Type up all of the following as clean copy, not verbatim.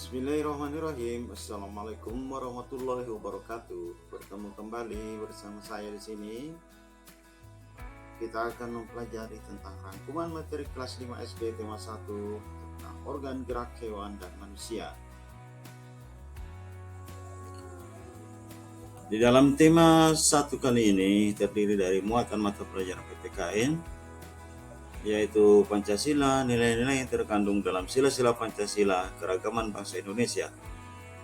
Bismillahirrahmanirrahim. Assalamualaikum warahmatullahi wabarakatuh. Bertemu kembali bersama saya di sini. Kita akan mempelajari tentang rangkuman materi kelas 5 SD tema 1 tentang organ gerak hewan dan manusia. Di dalam tema 1 kali ini terdiri dari muatan mata pelajaran PPKN, yaitu Pancasila, nilai-nilai yang terkandung dalam sila-sila Pancasila, keragaman bangsa Indonesia.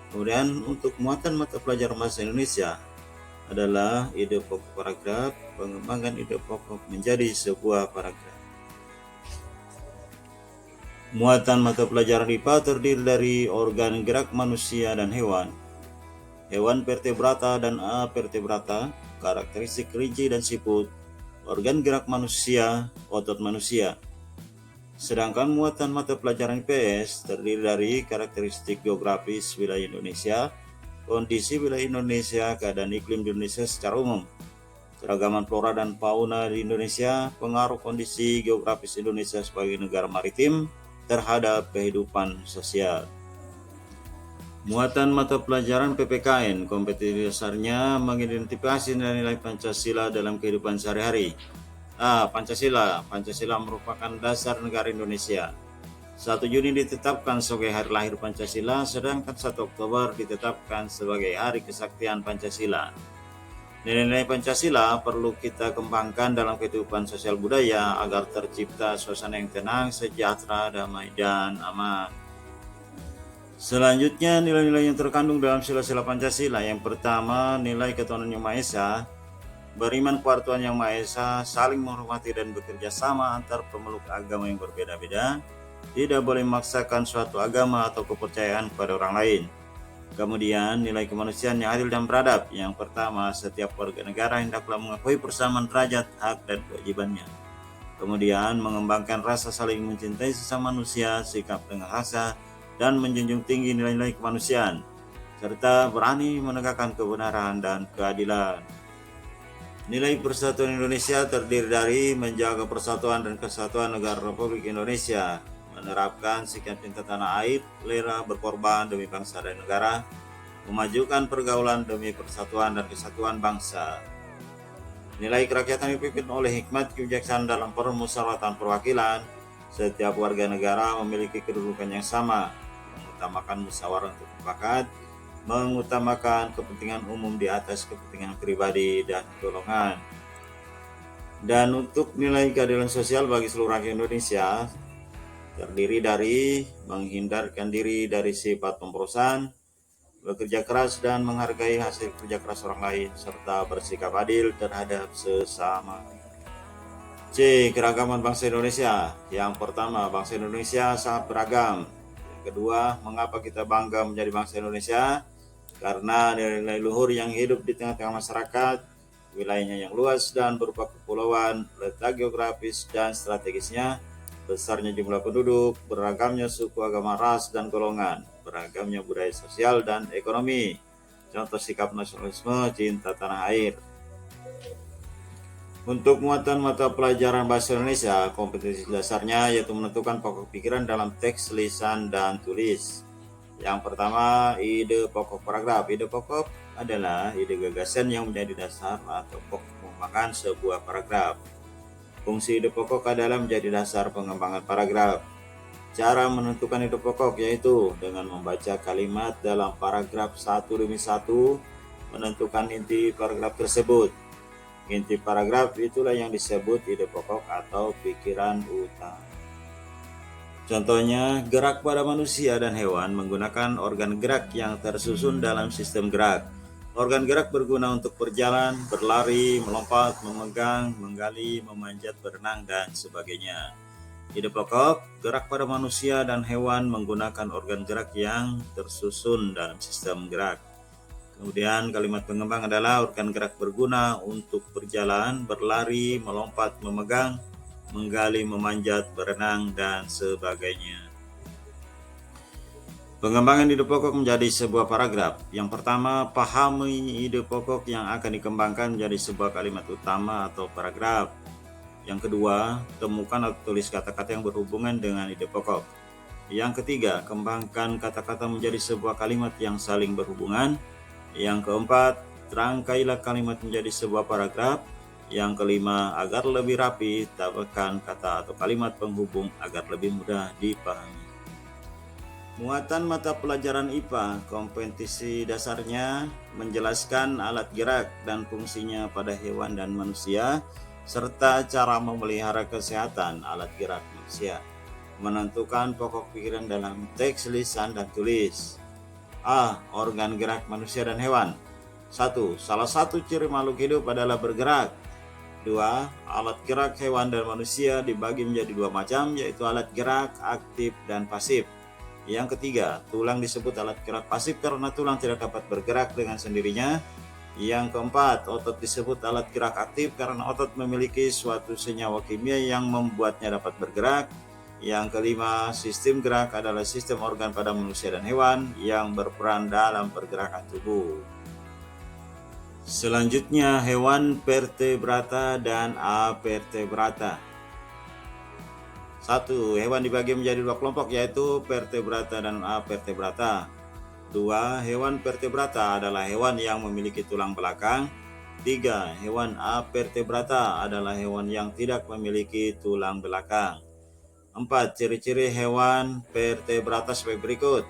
Kemudian untuk muatan mata pelajaran bahasa Indonesia adalah ide pokok paragraf, pengembangan ide pokok menjadi sebuah paragraf. Muatan mata pelajaran IPA terdiri dari organ gerak manusia dan hewan, hewan vertebrata dan avertebrata, karakteristik rinci dan siput, organ gerak manusia, otot manusia. Sedangkan muatan mata pelajaran IPS terdiri dari karakteristik geografis wilayah Indonesia, kondisi wilayah Indonesia, keadaan iklim di Indonesia secara umum, keragaman flora dan fauna di Indonesia, pengaruh kondisi geografis Indonesia sebagai negara maritim terhadap kehidupan sosial. Muatan mata pelajaran PPKN, kompetisi dasarnya mengidentifikasi nilai-nilai Pancasila dalam kehidupan sehari-hari. Pancasila merupakan dasar negara Indonesia. 1 Juni ditetapkan sebagai hari lahir Pancasila, sedangkan 1 Oktober ditetapkan sebagai hari kesaktian Pancasila. Nilai-nilai Pancasila perlu kita kembangkan dalam kehidupan sosial budaya agar tercipta suasana yang tenang, sejahtera, damai, dan aman. Selanjutnya, nilai-nilai yang terkandung dalam sila-sila Pancasila. Yang pertama, nilai ketuhanan Yang Maha Esa, beriman kepada Tuhan Yang Maha Esa, saling menghormati dan bekerja sama antar pemeluk agama yang berbeda-beda, tidak boleh memaksakan suatu agama atau kepercayaan kepada orang lain. Kemudian, nilai kemanusiaan yang adil dan beradab. Yang pertama, setiap warga negara hendaklah mengakui persamaan derajat, hak, dan kewajibannya. Kemudian, mengembangkan rasa saling mencintai sesama manusia, sikap dengan rasa, dan menjunjung tinggi nilai-nilai kemanusiaan, serta berani menegakkan kebenaran dan keadilan. Nilai persatuan Indonesia terdiri dari menjaga persatuan dan kesatuan negara Republik Indonesia, menerapkan sikap cinta tanah air, rela berkorban demi bangsa dan negara, memajukan pergaulan demi persatuan dan kesatuan bangsa. Nilai kerakyatan dipimpin oleh hikmat kebijaksanaan dalam permusyawaratan perwakilan. Setiap warga negara memiliki kedudukan yang sama, mengutamakan musyawarah untuk mufakat, mengutamakan kepentingan umum di atas kepentingan pribadi dan golongan. Dan untuk nilai keadilan sosial bagi seluruh rakyat Indonesia terdiri dari menghindarkan diri dari sifat pemberontakan, bekerja keras dan menghargai hasil kerja keras orang lain, serta bersikap adil terhadap sesama. C. Keragaman bangsa Indonesia. Yang pertama, bangsa Indonesia sangat beragam. Yang kedua, mengapa kita bangga menjadi bangsa Indonesia? Karena nilai-nilai luhur yang hidup di tengah-tengah masyarakat, wilayahnya yang luas dan berupa kepulauan, letak geografis dan strategisnya, besarnya jumlah penduduk, beragamnya suku, agama, ras, dan golongan, beragamnya budaya sosial dan ekonomi. Contoh sikap nasionalisme, cinta tanah air. Untuk muatan mata pelajaran bahasa Indonesia, kompetensi dasarnya yaitu menentukan pokok pikiran dalam teks, lisan, dan tulis. Yang pertama, ide pokok paragraf. Ide pokok adalah ide gagasan yang menjadi dasar atau pokok pengembangan sebuah paragraf. Fungsi ide pokok adalah menjadi dasar pengembangan paragraf. Cara menentukan ide pokok yaitu dengan membaca kalimat dalam paragraf satu demi satu, menentukan inti paragraf tersebut. Inti paragraf itulah yang disebut ide pokok atau pikiran utama. Contohnya, gerak pada manusia dan hewan menggunakan organ gerak yang tersusun dalam sistem gerak. Organ gerak berguna untuk berjalan, berlari, melompat, memegang, menggali, memanjat, berenang, dan sebagainya. Ide pokok, gerak pada manusia dan hewan menggunakan organ gerak yang tersusun dalam sistem gerak. Kemudian kalimat pengembang adalah organ gerak berguna untuk berjalan, berlari, melompat, memegang, menggali, memanjat, berenang, dan sebagainya. Pengembangan ide pokok menjadi sebuah paragraf. Yang pertama, pahami ide pokok yang akan dikembangkan menjadi sebuah kalimat utama atau paragraf. Yang kedua, temukan atau tulis kata-kata yang berhubungan dengan ide pokok. Yang ketiga, kembangkan kata-kata menjadi sebuah kalimat yang saling berhubungan. Yang keempat, rangkailah kalimat menjadi sebuah paragraf. Yang kelima, agar lebih rapi, tambahkan kata atau kalimat penghubung agar lebih mudah dipahami. Muatan mata pelajaran IPA, kompetisi dasarnya menjelaskan alat gerak dan fungsinya pada hewan dan manusia, serta cara memelihara kesehatan alat gerak manusia. Menentukan pokok pikiran dalam teks lisan dan tulis. A. Organ gerak manusia dan hewan. 1. Salah satu ciri makhluk hidup adalah bergerak. 2. Alat gerak hewan dan manusia dibagi menjadi dua macam, yaitu alat gerak aktif dan pasif. Yang ketiga, tulang disebut alat gerak pasif karena tulang tidak dapat bergerak dengan sendirinya. Yang keempat, otot disebut alat gerak aktif karena otot memiliki suatu senyawa kimia yang membuatnya dapat bergerak. Yang kelima, sistem gerak adalah sistem organ pada manusia dan hewan yang berperan dalam pergerakan tubuh. Selanjutnya, hewan vertebrata dan avertebrata. 1. Hewan dibagi menjadi dua kelompok, yaitu vertebrata dan avertebrata. 2. Hewan vertebrata adalah hewan yang memiliki tulang belakang. 3. Hewan avertebrata adalah hewan yang tidak memiliki tulang belakang. 4. Ciri-ciri hewan vertebrata sebagai berikut.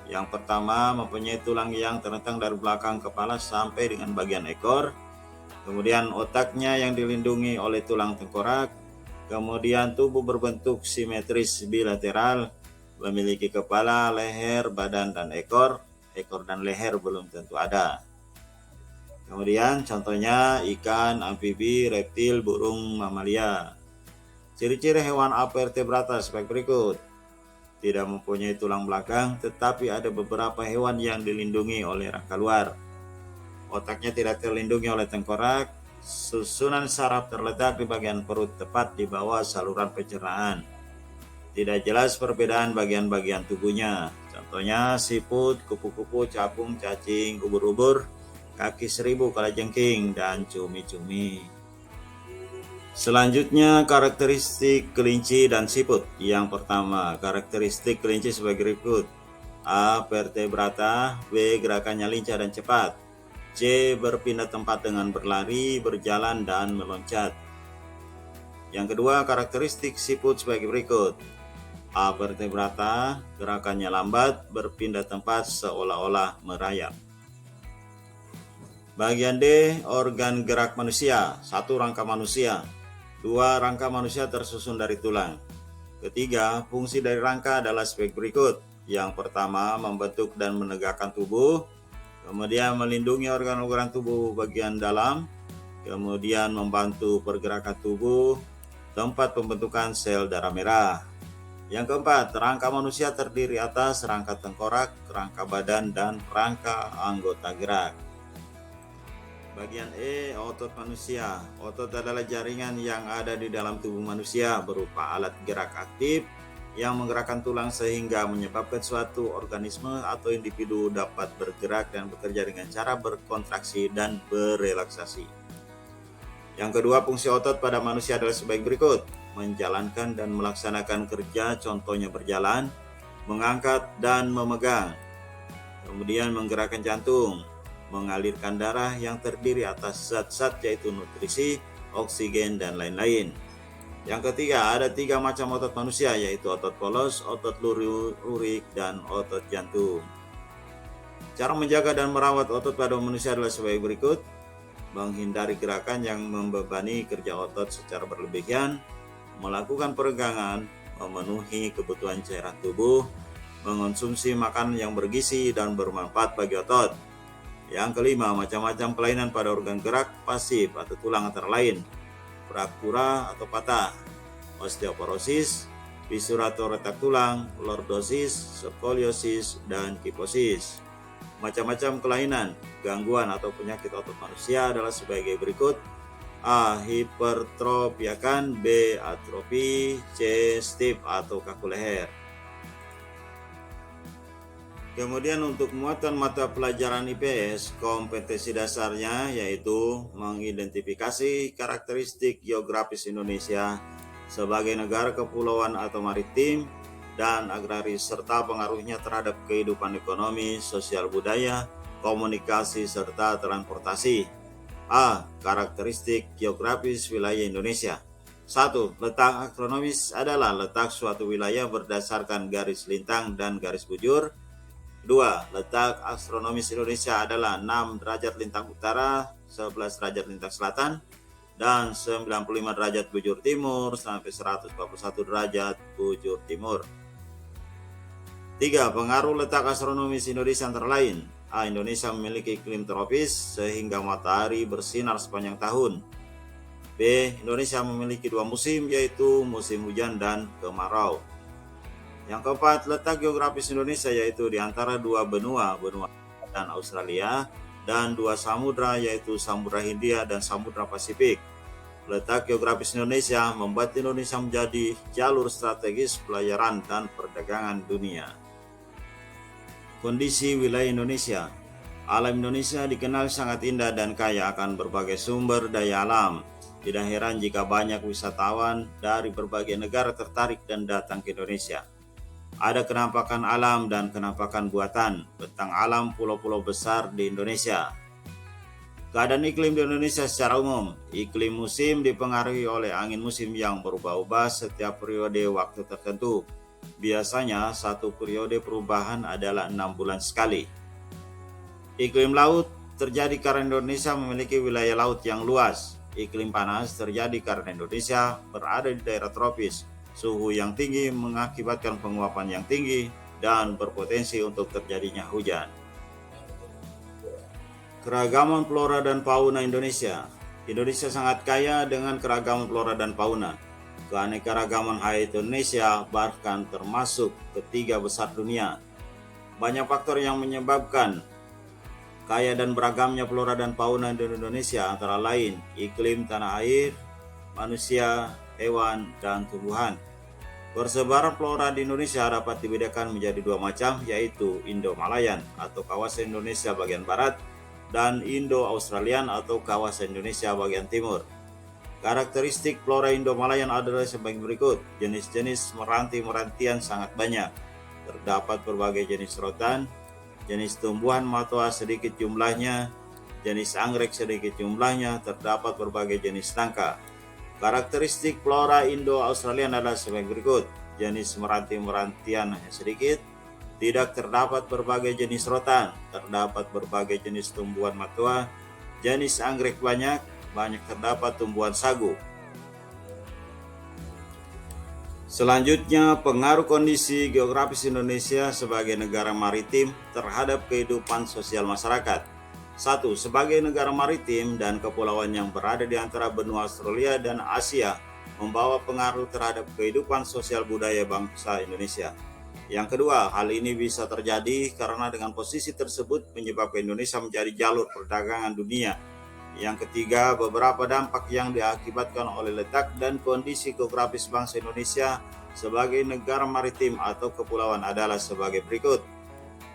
Yang pertama, mempunyai tulang yang terentang dari belakang kepala sampai dengan bagian ekor. Kemudian otaknya yang dilindungi oleh tulang tengkorak. Kemudian tubuh berbentuk simetris bilateral, memiliki kepala, leher, badan, dan ekor. Ekor dan leher belum tentu ada. Kemudian contohnya ikan, amfibi, reptil, burung, mamalia. Ciri-ciri hewan avertebrata sebagai berikut. Tidak mempunyai tulang belakang, tetapi ada beberapa hewan yang dilindungi oleh rangka luar. Otaknya tidak terlindungi oleh tengkorak. Susunan saraf terletak di bagian perut tepat di bawah saluran pencernaan. Tidak jelas perbedaan bagian-bagian tubuhnya. Contohnya siput, kupu-kupu, capung, cacing, ubur-ubur, kaki seribu kalajengking, dan cumi-cumi. Selanjutnya, karakteristik kelinci dan siput. Yang pertama, karakteristik kelinci sebagai berikut. A. Vertebrata. B. Gerakannya lincah dan cepat. C. Berpindah tempat dengan berlari, berjalan, dan meloncat. Yang kedua, karakteristik siput sebagai berikut. A. Vertebrata, gerakannya lambat, berpindah tempat seolah-olah merayap. Bagian D, organ gerak manusia. 1. Rangka manusia. 2. Rangka manusia tersusun dari tulang. Ketiga, fungsi dari rangka adalah sebagai berikut. Yang pertama, membentuk dan menegakkan tubuh. Kemudian melindungi organ-organ tubuh bagian dalam, kemudian membantu pergerakan tubuh, tempat pembentukan sel darah merah. Yang keempat, rangka manusia terdiri atas rangka tengkorak, rangka badan, dan rangka anggota gerak. Bagian E, otot manusia. Otot adalah jaringan yang ada di dalam tubuh manusia berupa alat gerak aktif yang menggerakkan tulang sehingga menyebabkan suatu organisme atau individu dapat bergerak dan bekerja dengan cara berkontraksi dan berrelaksasi. Yang kedua, fungsi otot pada manusia adalah sebagai berikut. Menjalankan dan melaksanakan kerja, contohnya berjalan, mengangkat dan memegang. Kemudian menggerakkan jantung, mengalirkan darah yang terdiri atas zat-zat yaitu nutrisi, oksigen, dan lain-lain. Yang ketiga, ada 3 macam otot manusia, yaitu otot polos, otot lurik, dan otot jantung. Cara menjaga dan merawat otot pada manusia adalah sebagai berikut. Menghindari gerakan yang membebani kerja otot secara berlebihan, melakukan peregangan, memenuhi kebutuhan cairan tubuh, mengonsumsi makanan yang bergizi dan bermanfaat bagi otot. Yang kelima, macam-macam kelainan pada organ gerak pasif atau tulang antara lain. Fraktura atau patah, osteoporosis, fisur atau retak tulang, lordosis, skoliosis, dan kifosis. Macam-macam kelainan, gangguan atau penyakit otot manusia adalah sebagai berikut. A. Hipertrofiakan. B. Atrofi. C. Stiff atau kaku leher. Kemudian untuk muatan mata pelajaran IPS, kompetensi dasarnya yaitu mengidentifikasi karakteristik geografis Indonesia sebagai negara kepulauan atau maritim, dan agraris, serta pengaruhnya terhadap kehidupan ekonomi, sosial budaya, komunikasi, serta transportasi. A. Karakteristik geografis wilayah Indonesia. 1. Letak astronomis adalah letak suatu wilayah berdasarkan garis lintang dan garis bujur. 2. Letak astronomis Indonesia adalah 6 derajat lintang utara, 11 derajat lintang selatan, dan 95 derajat bujur timur sampai 141 derajat bujur timur. 3. Pengaruh letak astronomis Indonesia antara lain. A. Indonesia memiliki iklim tropis sehingga matahari bersinar sepanjang tahun. B. Indonesia memiliki 2 musim, yaitu musim hujan dan kemarau. Yang keempat, letak geografis Indonesia yaitu di antara 2 benua dan Australia, dan 2 samudra yaitu Samudra Hindia dan Samudra Pasifik. Letak geografis Indonesia membuat Indonesia menjadi jalur strategis pelayaran dan perdagangan dunia. Kondisi wilayah Indonesia. Alam Indonesia dikenal sangat indah dan kaya akan berbagai sumber daya alam. Tidak heran jika banyak wisatawan dari berbagai negara tertarik dan datang ke Indonesia. Ada kenampakan alam dan kenampakan buatan. Bentang alam pulau-pulau besar di Indonesia. Keadaan iklim di Indonesia secara umum. Iklim musim dipengaruhi oleh angin musim yang berubah-ubah setiap periode waktu tertentu. Biasanya satu periode perubahan adalah 6 bulan sekali. Iklim laut terjadi karena Indonesia memiliki wilayah laut yang luas. Iklim panas terjadi karena Indonesia berada di daerah tropis. Suhu yang tinggi mengakibatkan penguapan yang tinggi dan berpotensi untuk terjadinya hujan. Keragaman flora dan fauna Indonesia. Indonesia sangat kaya dengan keragaman flora dan fauna. Keanekaragaman hayati Indonesia bahkan termasuk ketiga besar dunia. Banyak faktor yang menyebabkan kaya dan beragamnya flora dan fauna di Indonesia, antara lain iklim tanah air, manusia, hewan, dan tumbuhan. Persebaran flora di Indonesia dapat dibedakan menjadi 2 macam, yaitu Indo-Malayan atau kawasan Indonesia bagian barat dan Indo-Australian atau kawasan Indonesia bagian timur. Karakteristik flora Indo-Malayan adalah sebagai berikut. Jenis-jenis meranti-merantian sangat banyak. Terdapat berbagai jenis rotan, jenis tumbuhan matwa sedikit jumlahnya, jenis anggrek sedikit jumlahnya, terdapat berbagai jenis tangka. Karakteristik flora Indo-Australian adalah sebagai berikut. Jenis meranti-merantian hanya sedikit, tidak terdapat berbagai jenis rotan, terdapat berbagai jenis tumbuhan matwa, jenis anggrek banyak terdapat tumbuhan sagu. Selanjutnya, pengaruh kondisi geografis Indonesia sebagai negara maritim terhadap kehidupan sosial masyarakat. 1. Sebagai negara maritim dan kepulauan yang berada di antara benua Australia dan Asia, membawa pengaruh terhadap kehidupan sosial budaya bangsa Indonesia. Yang kedua, hal ini bisa terjadi karena dengan posisi tersebut menyebabkan Indonesia menjadi jalur perdagangan dunia. Yang ketiga, beberapa dampak yang diakibatkan oleh letak dan kondisi geografis bangsa Indonesia sebagai negara maritim atau kepulauan adalah sebagai berikut.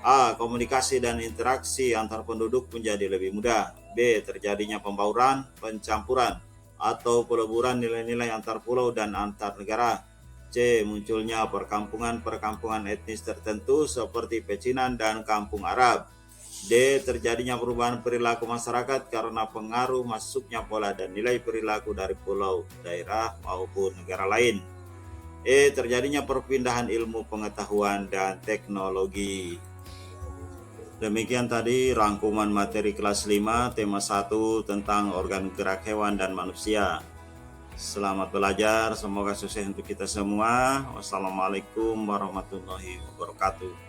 A. Komunikasi dan interaksi antar penduduk menjadi lebih mudah. B. Terjadinya pembauran, pencampuran, atau peleburan nilai-nilai antar pulau dan antar negara. C. Munculnya perkampungan etnis tertentu seperti pecinan dan kampung Arab. D. Terjadinya perubahan perilaku masyarakat karena pengaruh masuknya pola dan nilai perilaku dari pulau, daerah, maupun negara lain. E. Terjadinya perpindahan ilmu pengetahuan dan teknologi. Demikian tadi rangkuman materi kelas 5 tema 1 tentang organ gerak hewan dan manusia. Selamat belajar, semoga sukses untuk kita semua. Wassalamualaikum warahmatullahi wabarakatuh.